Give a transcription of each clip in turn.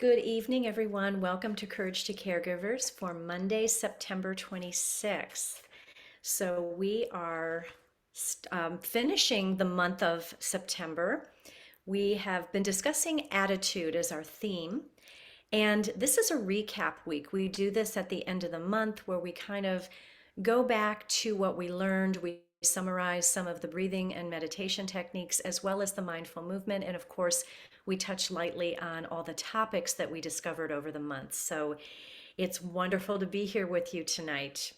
Good evening, everyone. Welcome to Courage to Caregivers for Monday, September 26th. So we are finishing the month of September. We have been discussing attitude as our theme. And this is a recap week. We do this at the end of the month where we kind of go back to what we learned. We summarize some of the breathing and meditation techniques as well as the mindful movement. And of course, we touch lightly on all the topics that we discovered over the month. So it's wonderful to be here with you tonight.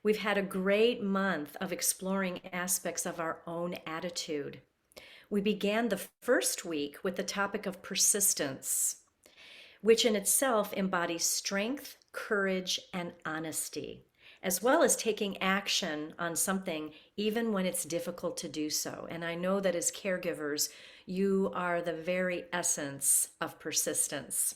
We've had a great month of exploring aspects of our own attitude. We began the first week with the topic of persistence, which in itself embodies strength, courage, and honesty, as well as taking action on something even when it's difficult to do so. And I know that as caregivers, you are the very essence of persistence.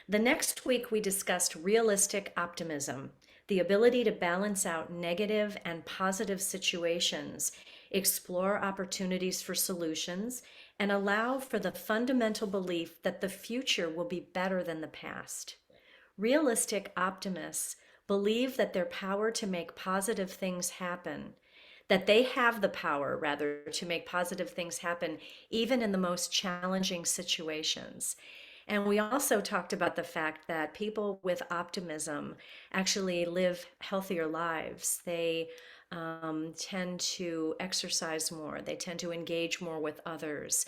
The next week, we discussed realistic optimism, the ability to balance out negative and positive situations, explore opportunities for solutions, and allow for the fundamental belief that the future will be better than the past. Realistic optimists believe that their power to make positive things happen, that they have the power, rather, to make positive things happen, even in the most challenging situations. And we also talked about the fact that people with optimism actually live healthier lives. They tend to exercise more. They tend to engage more with others.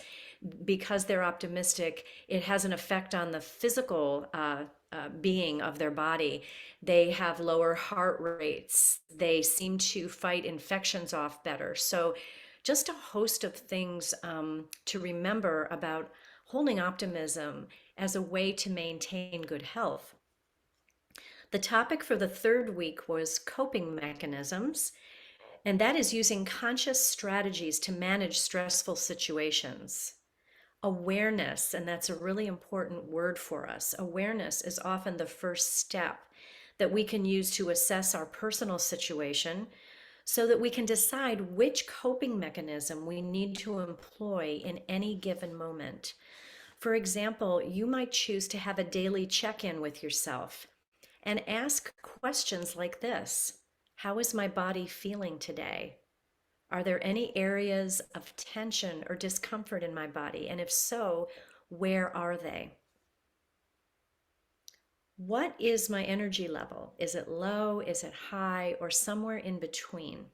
Because they're optimistic, it has an effect on the physical being of their body. They have lower heart rates. They seem to fight infections off better. So just a host of things to remember about holding optimism as a way to maintain good health. The topic for the third week was coping mechanisms, and that is using conscious strategies to manage stressful situations. Awareness, and that's a really important word for us. Awareness is often the first step that we can use to assess our personal situation so that we can decide which coping mechanism we need to employ in any given moment. For example, you might choose to have a daily check-in with yourself and ask questions like this: how is my body feeling today? Are there any areas of tension or discomfort in my body? And if so, where are they? What is my energy level? Is it low? Is it high? Or somewhere in between?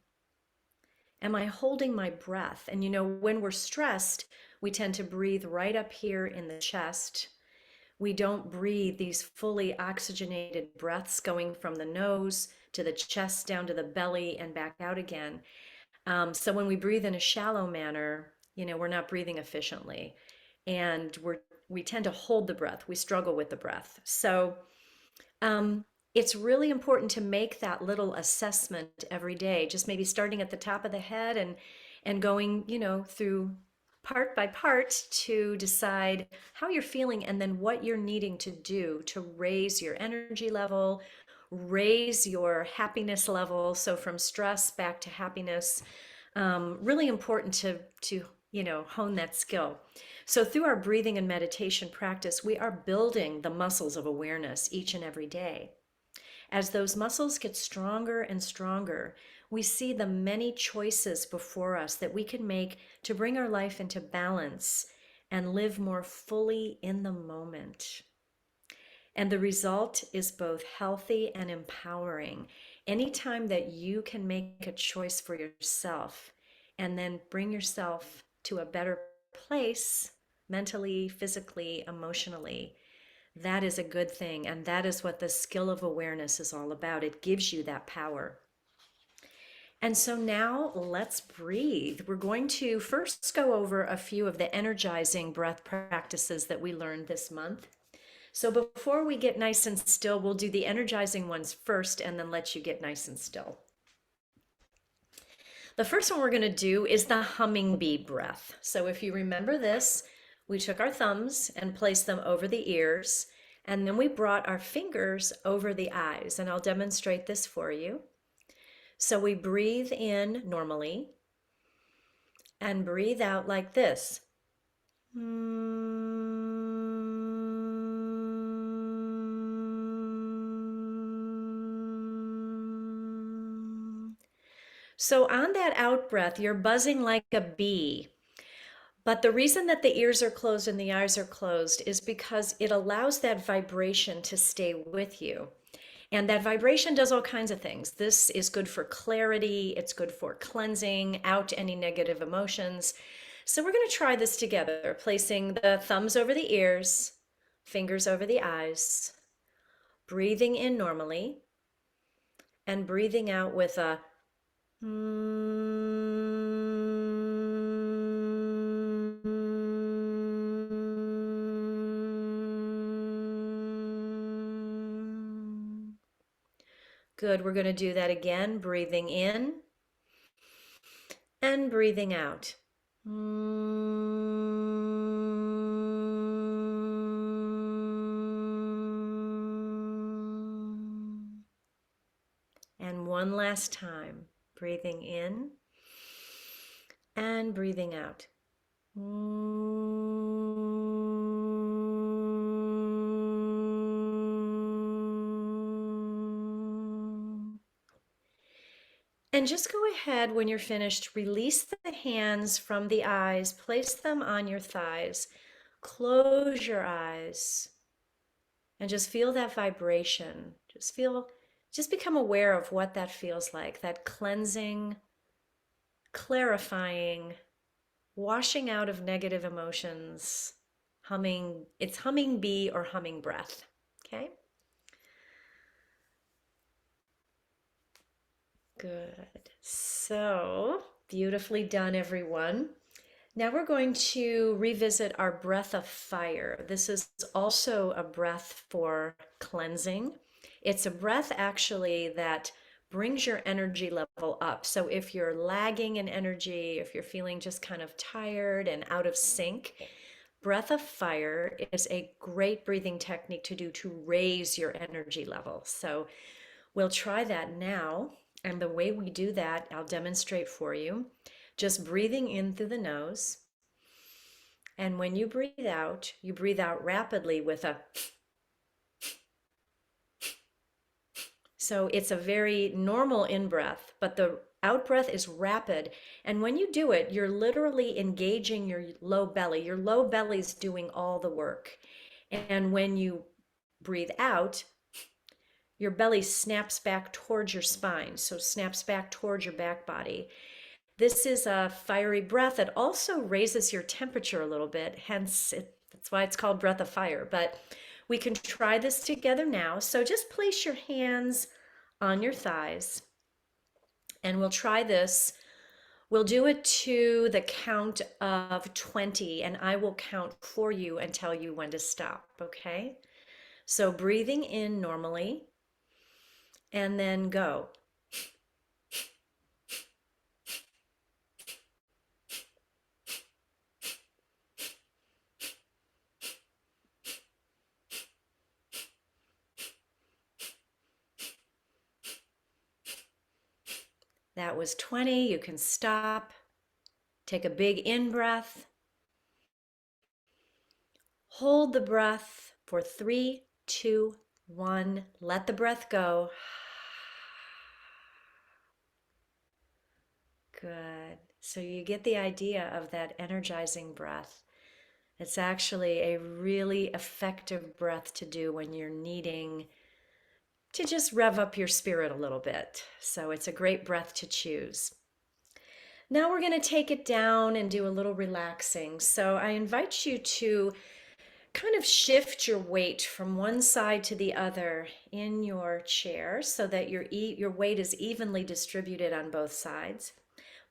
Am I holding my breath? And when we're stressed, we tend to breathe right up here in the chest. We don't breathe these fully oxygenated breaths going from the nose to the chest down to the belly and back out again. So when we breathe in a shallow manner, we're not breathing efficiently, and we tend to hold the breath. We struggle with the breath. So it's really important to make that little assessment every day, just maybe starting at the top of the head and going, through part by part to decide how you're feeling and then what you're needing to do to raise your energy level, raise your happiness level. So from stress back to happiness, really important to hone that skill. So through our breathing and meditation practice, we are building the muscles of awareness each and every day. As those muscles get stronger and stronger, we see the many choices before us that we can make to bring our life into balance and live more fully in the moment. And the result is both healthy and empowering. Anytime that you can make a choice for yourself and then bring yourself to a better place mentally, physically, emotionally, that is a good thing. And that is what the skill of awareness is all about. It gives you that power. And so now let's breathe. We're going to first go over a few of the energizing breath practices that we learned this month. So before we get nice and still, we'll do the energizing ones first and then let you get nice and still. The first one we're going to do is the humming bee breath. So if you remember this, we took our thumbs and placed them over the ears, and then we brought our fingers over the eyes, and I'll demonstrate this for you. So we breathe in normally and breathe out like this. So on that out breath, you're buzzing like a bee. But the reason that the ears are closed and the eyes are closed is because it allows that vibration to stay with you. And that vibration does all kinds of things. This is good for clarity, it's good for cleansing out any negative emotions. So we're going to try this together, placing the thumbs over the ears, fingers over the eyes, breathing in normally, and breathing out with a Good. We're going to do that again, breathing in and breathing out. And one last time, breathing in and breathing out. And just go ahead when you're finished, release the hands from the eyes, place them on your thighs, close your eyes, and just feel that vibration. Just become aware of what that feels like, that cleansing, clarifying, washing out of negative emotions, humming, it's humming bee or humming breath, okay? Good. So beautifully done, everyone. Now we're going to revisit our breath of fire. This is also a breath for cleansing. It's a breath actually that brings your energy level up. So if you're lagging in energy, if you're feeling just kind of tired and out of sync, breath of fire is a great breathing technique to do to raise your energy level. So we'll try that now. And the way we do that, I'll demonstrate for you. Just breathing in through the nose. And when you breathe out rapidly with a. So it's a very normal in breath, but the out breath is rapid. And when you do it, you're literally engaging your low belly. Your low belly's doing all the work. And when you breathe out, your belly snaps back towards your spine, so snaps back towards your back body. This is a fiery breath that also raises your temperature a little bit, that's why it's called breath of fire. But we can try this together now. So just place your hands on your thighs, and we'll try this. We'll do it to the count of 20, and I will count for you and tell you when to stop, okay? So breathing in normally, and then go. That was 20. You can stop. Take a big in breath. Hold the breath for 3, 2, 1. Let the breath go. Good. So you get the idea of that energizing breath. It's actually a really effective breath to do when you're needing to just rev up your spirit a little bit. So it's a great breath to choose. Now we're going to take it down and do a little relaxing. So I invite you to kind of shift your weight from one side to the other in your chair so that your weight is evenly distributed on both sides.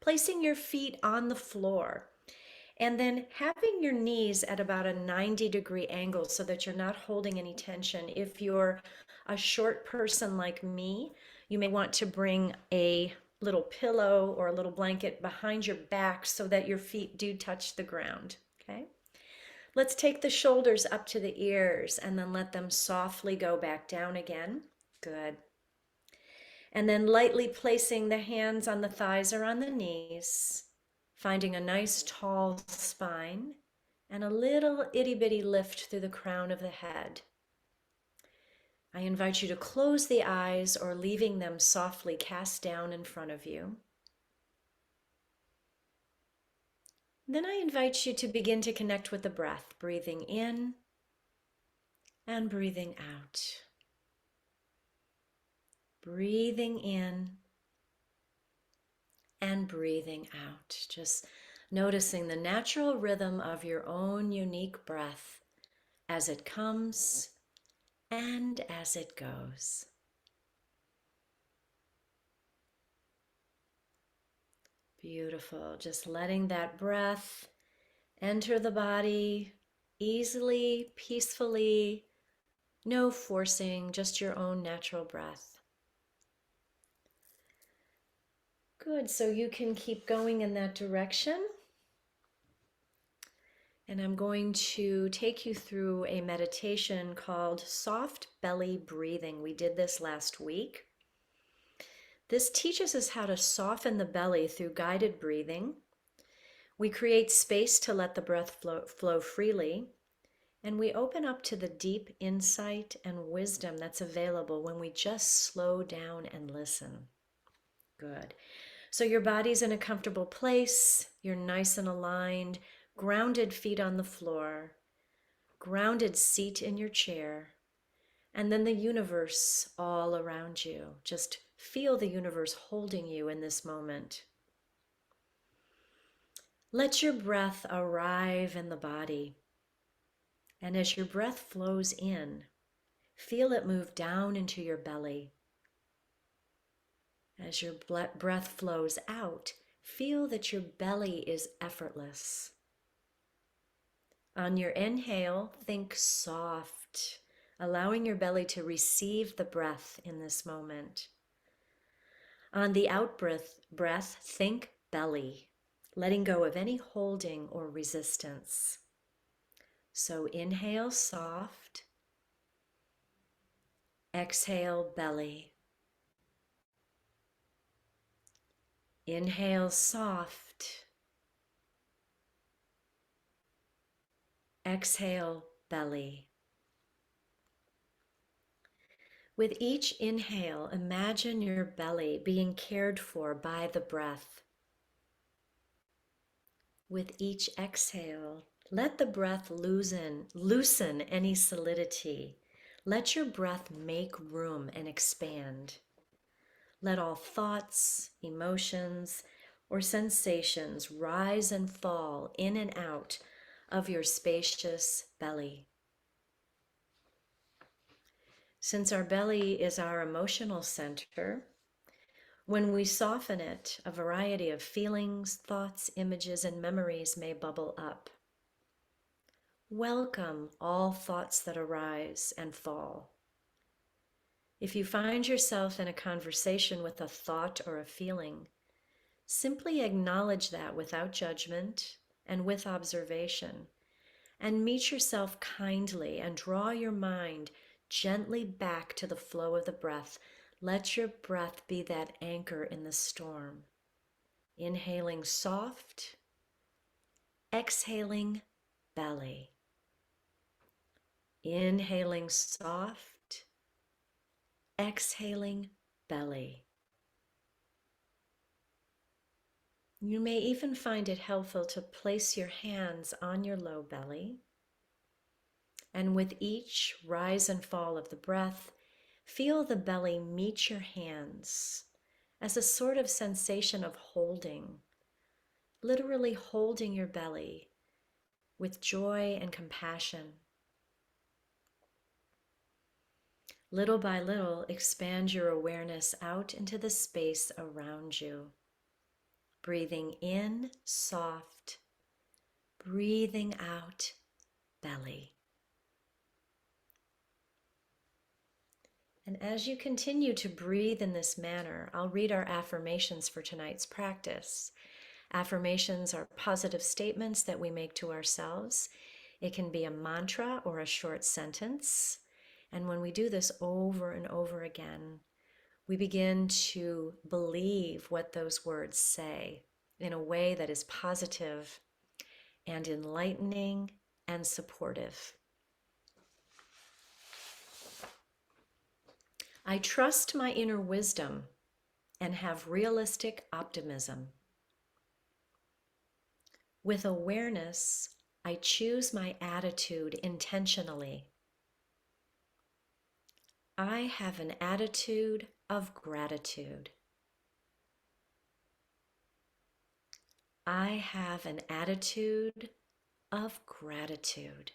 Placing your feet on the floor. And then having your knees at about a 90-degree angle so that you're not holding any tension. If you're a short person like me, you may want to bring a little pillow or a little blanket behind your back so that your feet do touch the ground, okay? Let's take the shoulders up to the ears and then let them softly go back down again. Good. And then lightly placing the hands on the thighs or on the knees, finding a nice tall spine and a little itty bitty lift through the crown of the head. I invite you to close the eyes or leaving them softly cast down in front of you. Then I invite you to begin to connect with the breath, breathing in and breathing out. Breathing in and breathing out. Just noticing the natural rhythm of your own unique breath as it comes and as it goes. Beautiful. Just letting that breath enter the body easily, peacefully, no forcing, just your own natural breath. Good, so you can keep going in that direction. And I'm going to take you through a meditation called soft belly breathing. We did this last week. This teaches us how to soften the belly through guided breathing. We create space to let the breath flow freely, and we open up to the deep insight and wisdom that's available when we just slow down and listen. Good. So your body's in a comfortable place, you're nice and aligned, grounded feet on the floor, grounded seat in your chair, and then the universe all around you. Just feel the universe holding you in this moment. Let your breath arrive in the body. And as your breath flows in, feel it move down into your belly. As your breath flows out, feel that your belly is effortless. On your inhale, think soft, allowing your belly to receive the breath in this moment. On the out breath, think belly, letting go of any holding or resistance. So inhale soft, exhale belly. Inhale soft, exhale belly. With each inhale, imagine your belly being cared for by the breath. With each exhale, let the breath loosen any solidity. Let your breath make room and expand. Let all thoughts, emotions, or sensations rise and fall in and out of your spacious belly. Since our belly is our emotional center, when we soften it, a variety of feelings, thoughts, images, and memories may bubble up. Welcome all thoughts that arise and fall. If you find yourself in a conversation with a thought or a feeling, simply acknowledge that without judgment and with observation, and meet yourself kindly and draw your mind gently back to the flow of the breath. Let your breath be that anchor in the storm. Inhaling soft, exhaling belly. Inhaling soft, exhaling belly. You may even find it helpful to place your hands on your low belly. And with each rise and fall of the breath, feel the belly meet your hands as a sort of sensation of holding, literally holding your belly with joy and compassion. Little by little, expand your awareness out into the space around you. Breathing in, soft. Breathing out, belly. And as you continue to breathe in this manner, I'll read our affirmations for tonight's practice. Affirmations are positive statements that we make to ourselves. It can be a mantra or a short sentence. And when we do this over and over again, we begin to believe what those words say in a way that is positive and enlightening and supportive. I trust my inner wisdom and have realistic optimism. With awareness, I choose my attitude intentionally. I have an attitude of gratitude. I have an attitude of gratitude.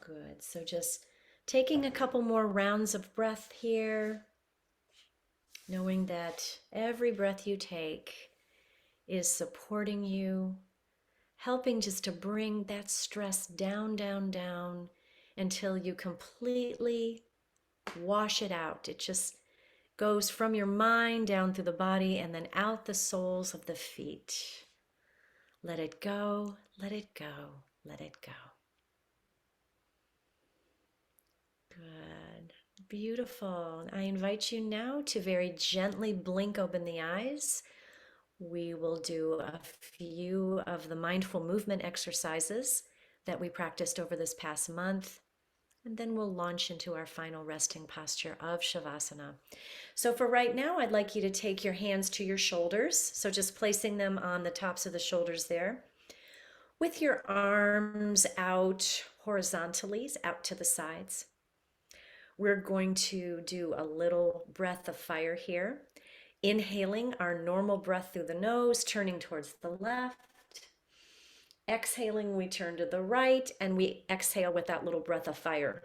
Good. So just taking a couple more rounds of breath here, knowing that every breath you take is supporting you, helping just to bring that stress down, down, down until you completely wash it out. It just goes from your mind down through the body and then out the soles of the feet. Let it go, let it go, let it go. Good. Beautiful. I invite you now to very gently blink open the eyes. We will do a few of the mindful movement exercises that we practiced over this past month, and then we'll launch into our final resting posture of Shavasana. So for right now, I'd like you to take your hands to your shoulders. So just placing them on the tops of the shoulders there, with your arms out horizontally, out to the sides. We're going to do a little breath of fire here. Inhaling our normal breath through the nose, turning towards the left. Exhaling, we turn to the right, and we exhale with that little breath of fire.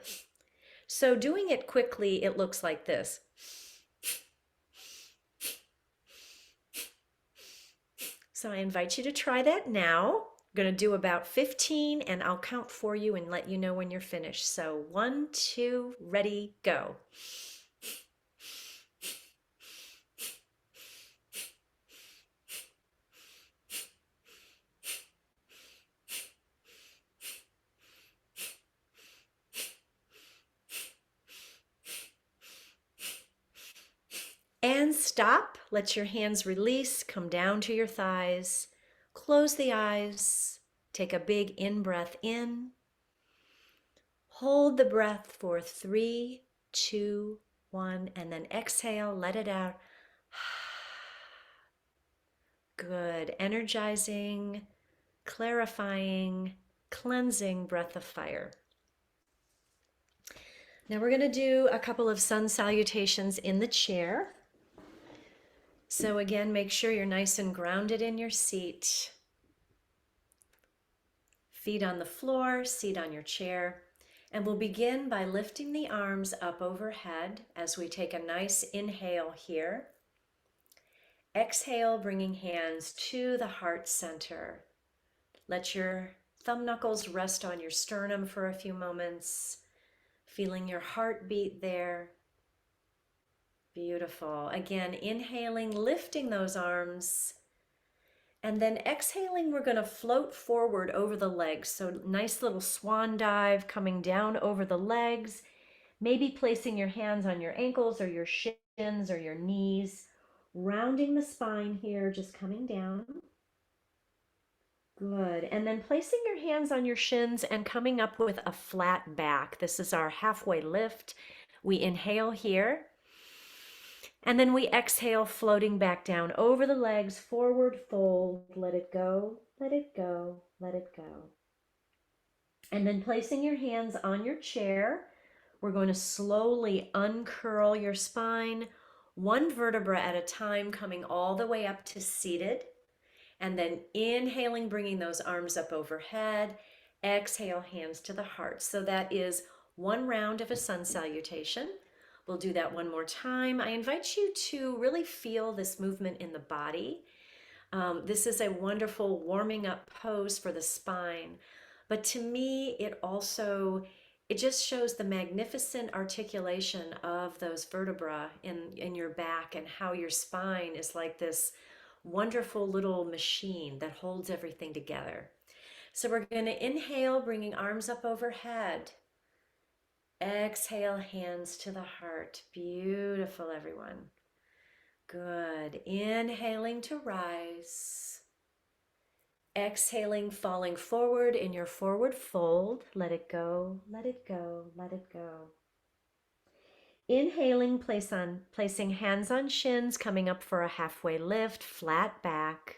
So doing it quickly, it looks like this. So I invite you to try that now. I'm going to do about 15, and I'll count for you and let you know when you're finished. So 1, 2, ready, go. And stop. Let your hands release. Come down to your thighs. Close the eyes. Take a big in-breath in. Hold the breath for 3, 2, 1, and then exhale. Let it out. Good. Energizing, clarifying, cleansing breath of fire. Now we're going to do a couple of sun salutations in the chair. So again, make sure you're nice and grounded in your seat. Feet on the floor, seat on your chair. And we'll begin by lifting the arms up overhead as we take a nice inhale here. Exhale, bringing hands to the heart center. Let your thumb knuckles rest on your sternum for a few moments, feeling your heartbeat there. Beautiful. Again, inhaling, lifting those arms. And then exhaling, we're going to float forward over the legs. So nice little swan dive coming down over the legs. Maybe placing your hands on your ankles or your shins or your knees. Rounding the spine here, just coming down. Good. And then placing your hands on your shins and coming up with a flat back. This is our halfway lift. We inhale here. And then we exhale, floating back down over the legs, forward fold, let it go, let it go, let it go. And then placing your hands on your chair, we're going to slowly uncurl your spine, one vertebra at a time, coming all the way up to seated. And then inhaling, bringing those arms up overhead. Exhale, hands to the heart. So that is one round of a sun salutation. We'll do that one more time. I invite you to really feel this movement in the body. This is a wonderful warming up pose for the spine. But to me, it just shows the magnificent articulation of those vertebrae in your back, and how your spine is like this wonderful little machine that holds everything together. So we're going to inhale, bringing arms up overhead. Exhale, hands to the heart. Beautiful, everyone. Good. Inhaling to rise. Exhaling, falling forward in your forward fold. Let it go, let it go, let it go. Inhaling, placing hands on shins, coming up for a halfway lift, flat back.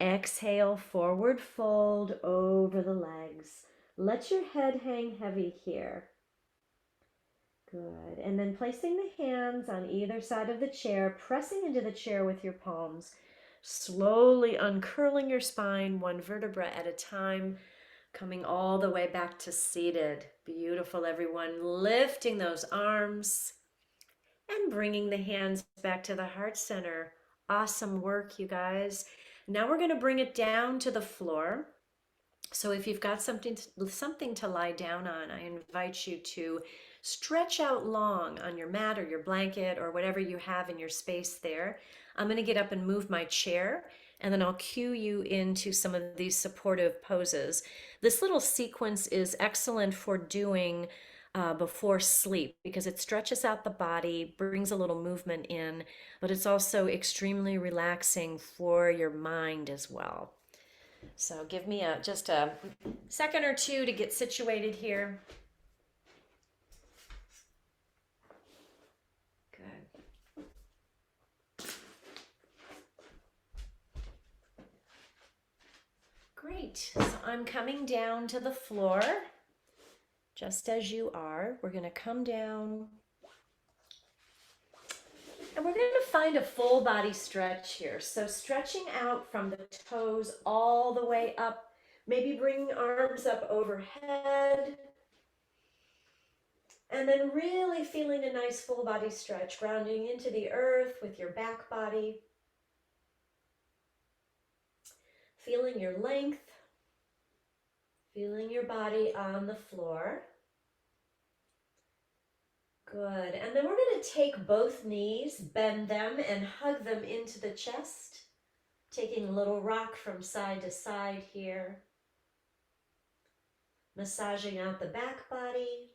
Exhale, forward fold over the legs. Let your head hang heavy here. Good. And then placing the hands on either side of the chair, pressing into the chair with your palms, slowly uncurling your spine one vertebra at a time, coming all the way back to seated. Beautiful, everyone. Lifting those arms and bringing the hands back to the heart center. Awesome work, you guys. Now we're going to bring it down to the floor. So if you've got something to lie down on, I invite you to stretch out long on your mat or your blanket or whatever you have in your space there. I'm going to get up and move my chair, and then I'll cue you into some of these supportive poses. This little sequence is excellent for doing before sleep because it stretches out the body, brings a little movement in, but it's also extremely relaxing for your mind as well. So give me just a second or two to get situated here. Good. Great. So I'm coming down to the floor, just as you are. We're going to come down. And we're going to find a full body stretch here. So stretching out from the toes all the way up, maybe bringing arms up overhead. And then really feeling a nice full body stretch, grounding into the earth with your back body. Feeling your length, feeling your body on the floor. Good. And then we're going to take both knees, bend them, and hug them into the chest. Taking a little rock from side to side here. Massaging out the back body.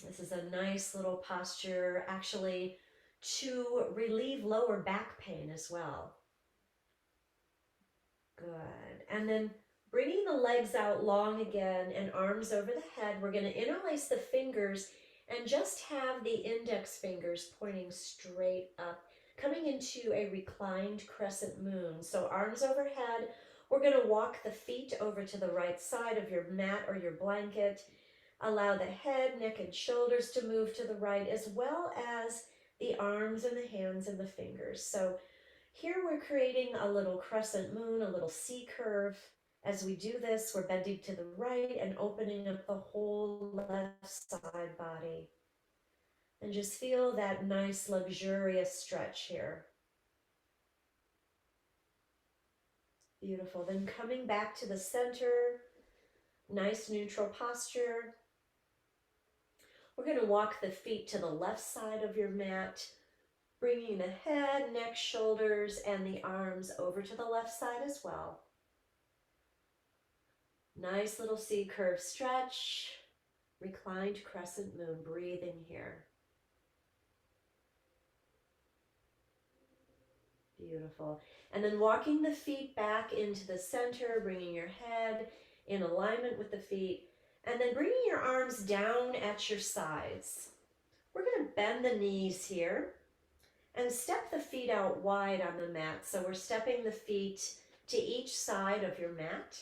This is a nice little posture, actually, to relieve lower back pain as well. Good. And then bringing the legs out long again and arms over the head, we're going to interlace the fingers and just have the index fingers pointing straight up, coming into a reclined crescent moon. So arms overhead, we're going to walk the feet over to the right side of your mat or your blanket. Allow the head, neck, and shoulders to move to the right, as well as the arms and the hands and the fingers. So here we're creating a little crescent moon, a little C curve. As we do this, we're bending to the right and opening up the whole left side body. And just feel that nice, luxurious stretch here. Beautiful. Then coming back to the center, nice neutral posture. We're going to walk the feet to the left side of your mat, bringing the head, neck, shoulders, and the arms over to the left side as well. Nice little C curve stretch, reclined crescent moon, breathing here. Beautiful. And then walking the feet back into the center, bringing your head in alignment with the feet, and then bringing your arms down at your sides. We're going to bend the knees here and step the feet out wide on the mat. So we're stepping the feet to each side of your mat.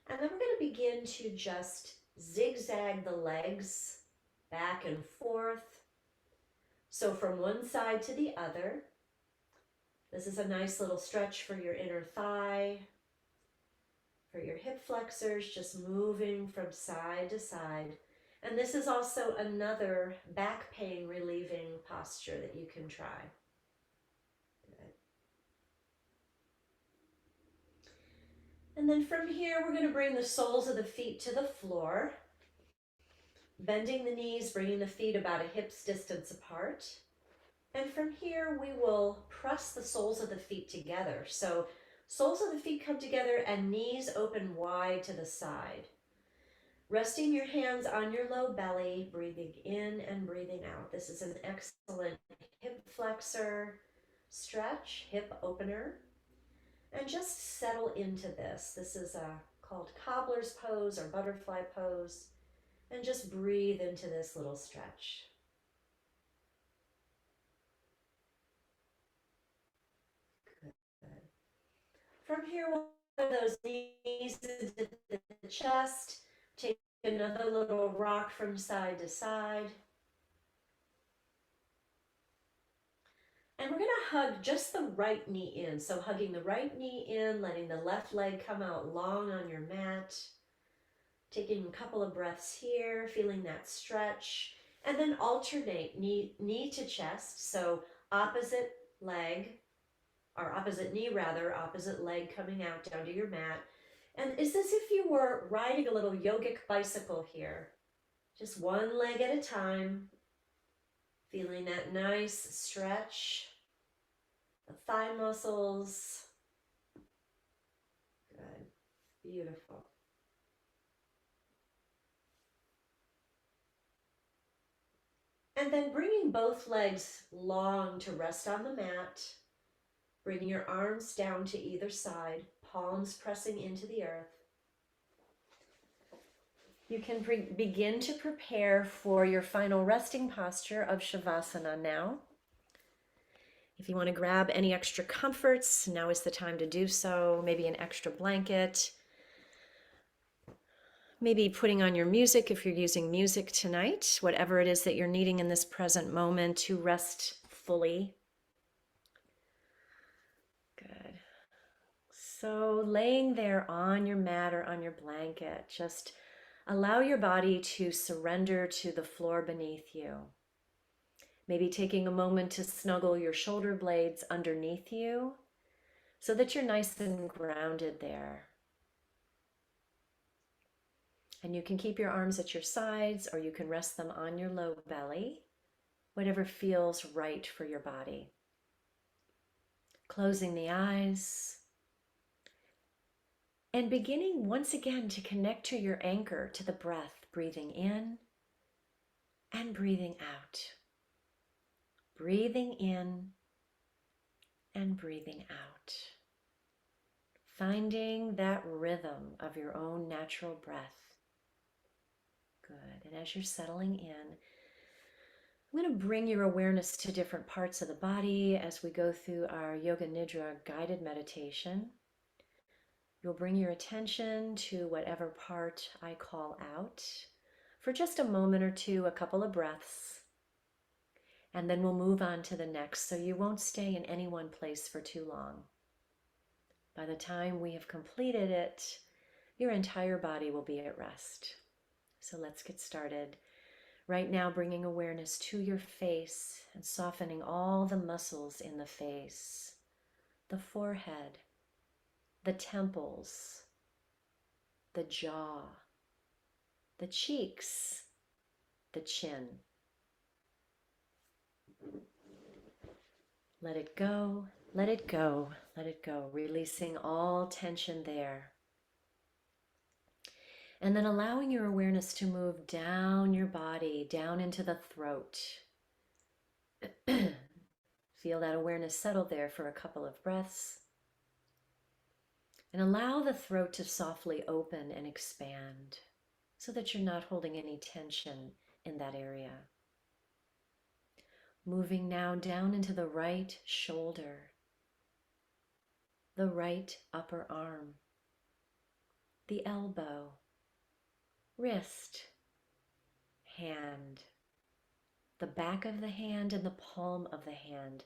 And then we're going to begin to just zigzag the legs back and forth. So from one side to the other. This is a nice little stretch for your inner thigh, for your hip flexors, just moving from side to side. And this is also another back pain relieving posture that you can try. Good. And then from here, we're going to bring the soles of the feet to the floor, bending the knees, bringing the feet about a hip's distance apart. And from here, we will press the soles of the feet together. So soles of the feet come together and knees open wide to the side. Resting your hands on your low belly, breathing in and breathing out. This is an excellent hip flexor stretch, hip opener. And just settle into this. This is called Cobbler's pose or butterfly pose. And just breathe into this little stretch. From here, we'll put those knees into the chest. Take another little rock from side to side. And we're going to hug just the right knee in. So hugging the right knee in, letting the left leg come out long on your mat. Taking a couple of breaths here, feeling that stretch. And then alternate knee to chest. So opposite leg, or opposite knee rather, opposite leg coming out down to your mat. And it's as if you were riding a little yogic bicycle here. Just one leg at a time. Feeling that nice stretch. The thigh muscles. Good. Beautiful. And then bringing both legs long to rest on the mat. Bringing your arms down to either side, palms pressing into the earth. You can begin to prepare for your final resting posture of Shavasana now. If you want to grab any extra comforts, now is the time to do so. Maybe an extra blanket. Maybe putting on your music if you're using music tonight. Whatever it is that you're needing in this present moment to rest fully. Good. So laying there on your mat or on your blanket, just allow your body to surrender to the floor beneath you. Maybe taking a moment to snuggle your shoulder blades underneath you so that you're nice and grounded there. And you can keep your arms at your sides or you can rest them on your low belly, whatever feels right for your body. Closing the eyes and beginning once again to connect to your anchor, to the breath, breathing in and breathing out. Breathing in and breathing out. Finding that rhythm of your own natural breath. Good. And as you're settling in, I'm going to bring your awareness to different parts of the body as we go through our Yoga Nidra guided meditation. You'll bring your attention to whatever part I call out for just a moment or two, a couple of breaths. And then we'll move on to the next, so you won't stay in any one place for too long. By the time we have completed it, your entire body will be at rest. So let's get started. Right now, bringing awareness to your face and softening all the muscles in the face, the forehead, the temples, the jaw, the cheeks, the chin. Let it go, let it go, let it go, releasing all tension there. And then allowing your awareness to move down your body, down into the throat. Feel that awareness settle there for a couple of breaths. And allow the throat to softly open and expand so that you're not holding any tension in that area. Moving now down into the right shoulder, the right upper arm, the elbow, wrist, hand, the back of the hand and the palm of the hand,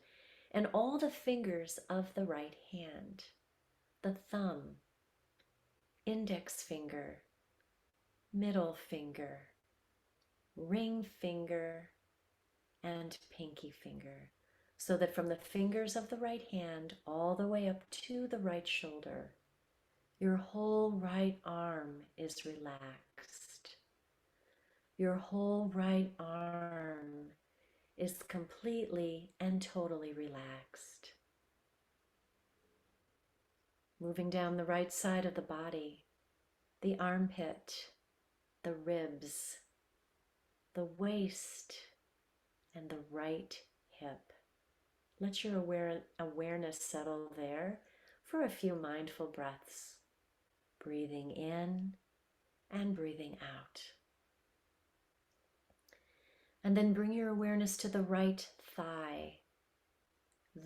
and all the fingers of the right hand, the thumb, index finger, middle finger, ring finger, and pinky finger, so that from the fingers of the right hand all the way up to the right shoulder, your whole right arm is relaxed. Your whole right arm is completely and totally relaxed. Moving down the right side of the body, the armpit, the ribs, the waist, and the right hip. Let your awareness settle there for a few mindful breaths, breathing in and breathing out. And then bring your awareness to the right thigh,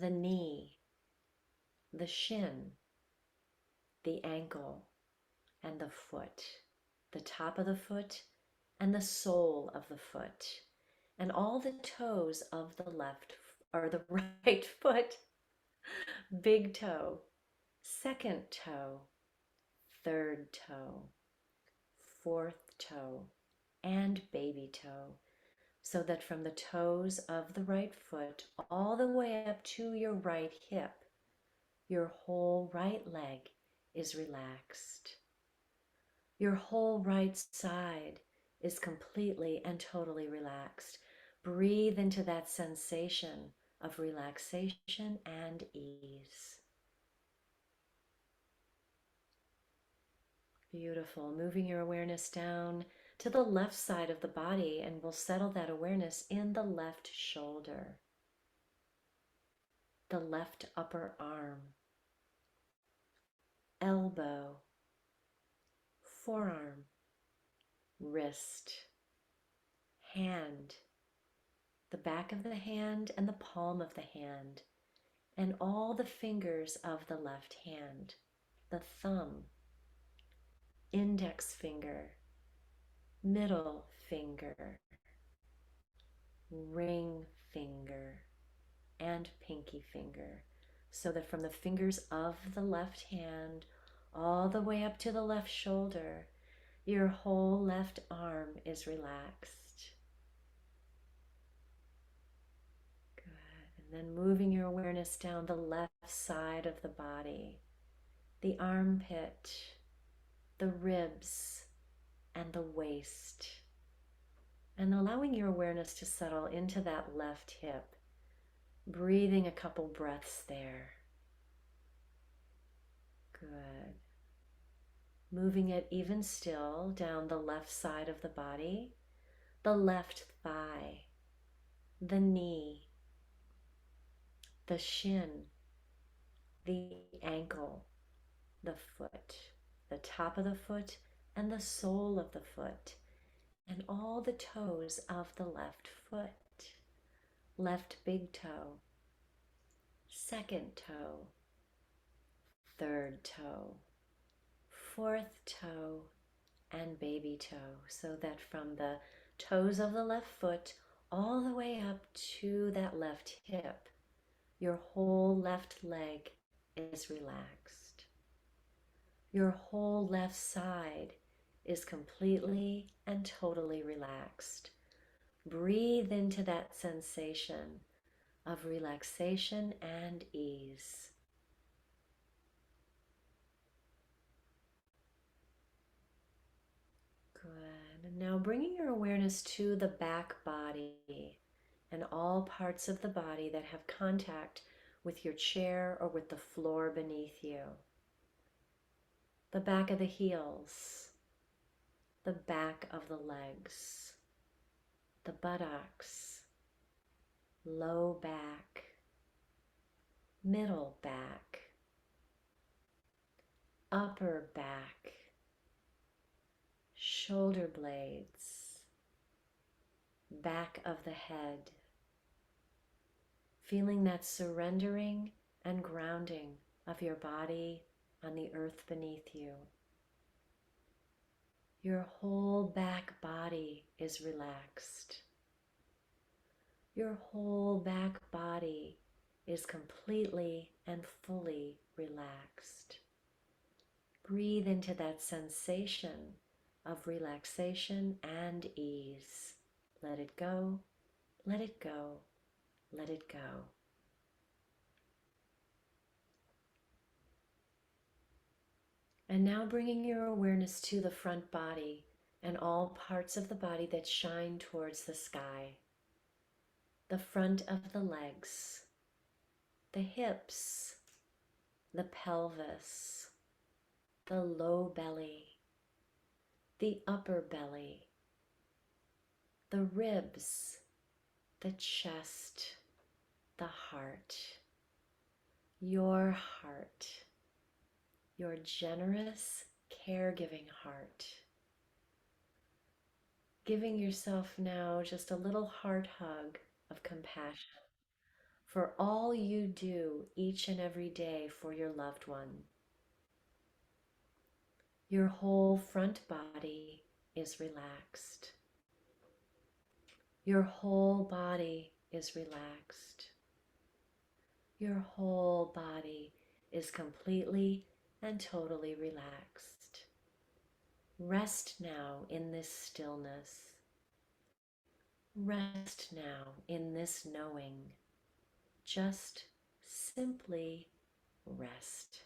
the knee, the shin, the ankle and the foot, the top of the foot and the sole of the foot, and all the toes of the left or the right foot, big toe, second toe, third toe, fourth toe, and baby toe, so that from the toes of the right foot all the way up to your right hip, your whole right leg is relaxed. Your whole right side is completely and totally relaxed. Breathe into that sensation of relaxation and ease. Beautiful. Moving your awareness down to the left side of the body, and we'll settle that awareness in the left shoulder, the left upper arm, elbow, forearm, wrist, hand, the back of the hand and the palm of the hand, and all the fingers of the left hand, the thumb, index finger, middle finger, ring finger, and pinky finger, so that from the fingers of the left hand all the way up to the left shoulder, your whole left arm is relaxed. Good. And then moving your awareness down the left side of the body, the armpit, the ribs, and the waist, and allowing your awareness to settle into that left hip, breathing a couple breaths there. Good. Moving it even still down the left side of the body, the left thigh, the knee, the shin, the ankle, the foot, the top of the foot, and the sole of the foot, and all the toes of the left foot, left big toe, second toe, third toe, fourth toe, and baby toe, so that from the toes of the left foot all the way up to that left hip, your whole left leg is relaxed. Your whole left side is completely and totally relaxed. Breathe into that sensation of relaxation and ease. Good. And now bringing your awareness to the back body and all parts of the body that have contact with your chair or with the floor beneath you. The back of the heels, the back of the legs, the buttocks, low back, middle back, upper back, shoulder blades, back of the head, feeling that surrendering and grounding of your body on the earth beneath you. Your whole back body is relaxed. Your whole back body is completely and fully relaxed. Breathe into that sensation of relaxation and ease. Let it go, let it go, let it go. And now bringing your awareness to the front body and all parts of the body that shine towards the sky. The front of the legs, the hips, the pelvis, the low belly, the upper belly, the ribs, the chest, the heart, your heart, your generous, caregiving heart. Giving yourself now just a little heart hug of compassion for all you do each and every day for your loved one. Your whole front body is relaxed. Your whole body is relaxed. Your whole body is completely and totally relaxed. Rest now in this stillness. Rest now in this knowing. Just simply rest.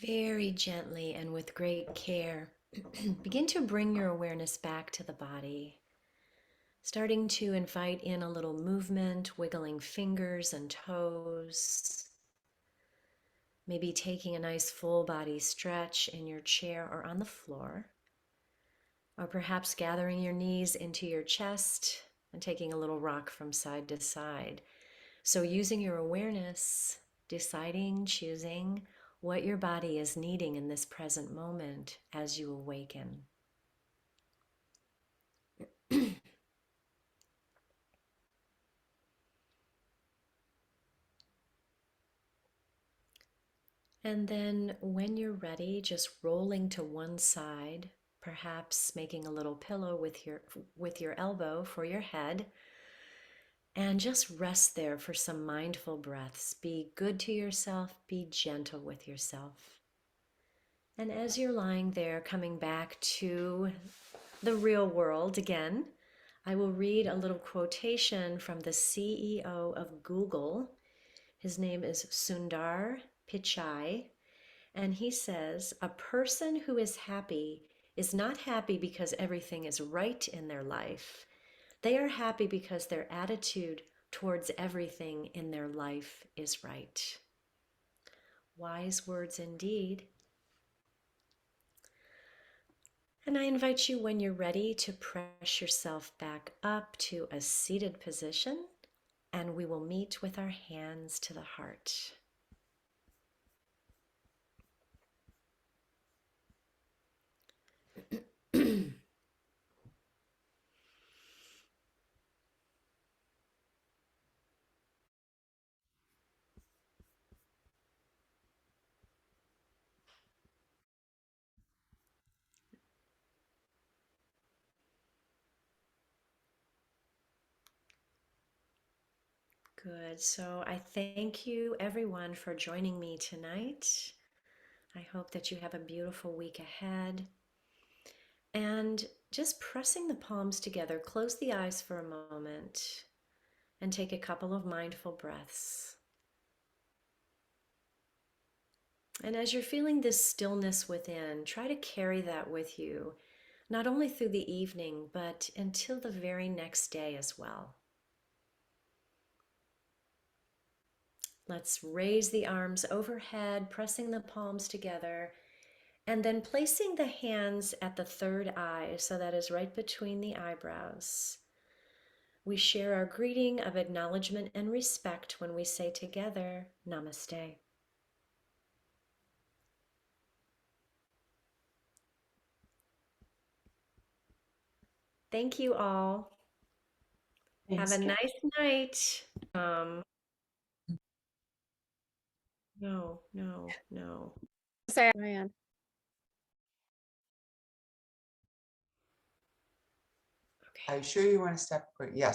Very gently and with great care, begin to bring your awareness back to the body, starting to invite in a little movement, wiggling fingers and toes, Maybe taking a nice full body stretch in your chair or on the floor, or perhaps gathering your knees into your chest and taking a little rock from side to side. So, using your awareness, deciding, choosing what your body is needing in this present moment as you awaken. And then when you're ready, just rolling to one side, perhaps making a little pillow with your elbow for your head, and just rest there for some mindful breaths. Be good to yourself, be gentle with yourself. And as you're lying there, coming back to the real world again, I will read a little quotation from the CEO of Google. His name is Sundar Pichai. And he says, a person who is happy is not happy because everything is right in their life. They are happy because their attitude towards everything in their life is right. Wise words indeed. And I invite you, when you're ready, to press yourself back up to a seated position, and we will meet with our hands to the heart. Good. So I thank you, everyone, for joining me tonight. I hope that you have a beautiful week ahead. And just pressing the palms together, close the eyes for a moment and take a couple of mindful breaths. And as you're feeling this stillness within, try to carry that with you, not only through the evening, but until the very next day as well. Let's raise the arms overhead, pressing the palms together, and then placing the hands at the third eye, so that is right between the eyebrows. We share our greeting of acknowledgement and respect when we say together, Namaste. Thank you all. Thanks, Have a Cathy. nice night. No, no, no. Say, Ryan. Okay. Are you sure you want to step? Yes.